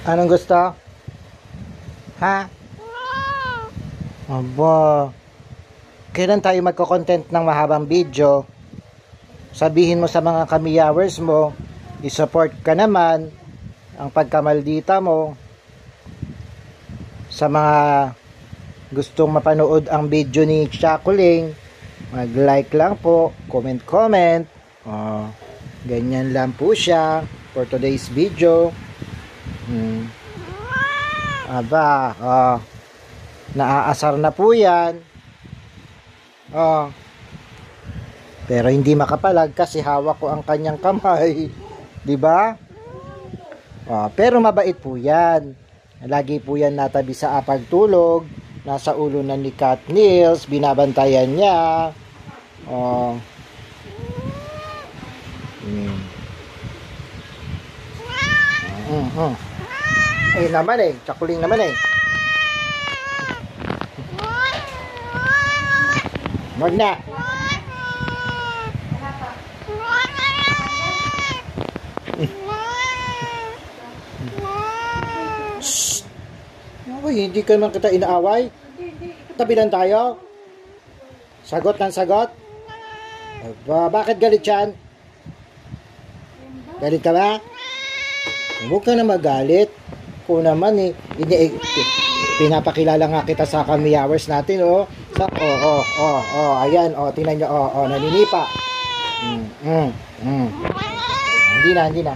Anong gusto? Ha? Aba. Kailan tayo magko-content ng mahabang video? Sabihin mo sa mga kamiyawers mo, i-support ka naman ang pagkamaldita mo. Sa mga gustong mapanood ang video ni Chakuling, mag-like lang po, comment. Ganyan lang po siya for today's video. Aba, naaasar na po yan. Pero hindi makapalag kasi hawak ko ang kanyang kamay. 'Di ba? Pero mabait po yan. Lagi po yan natabi sa pagtulog. Nasa ulo na ni Cat Nils. Binabantayan niya. Eh naman eh. Chakuling naman eh. Wag na. Shh. Uy, hindi ka naman kita inaaway. Tabi lang tayo. Sagot ng sagot. Bakit galit yan? Galit ka ba? Huwag ka na magalit. Kung naman pinapakilala nga kita sa kamiyawers natin, ayan, tingnan nyo, naninipa. Hindi na.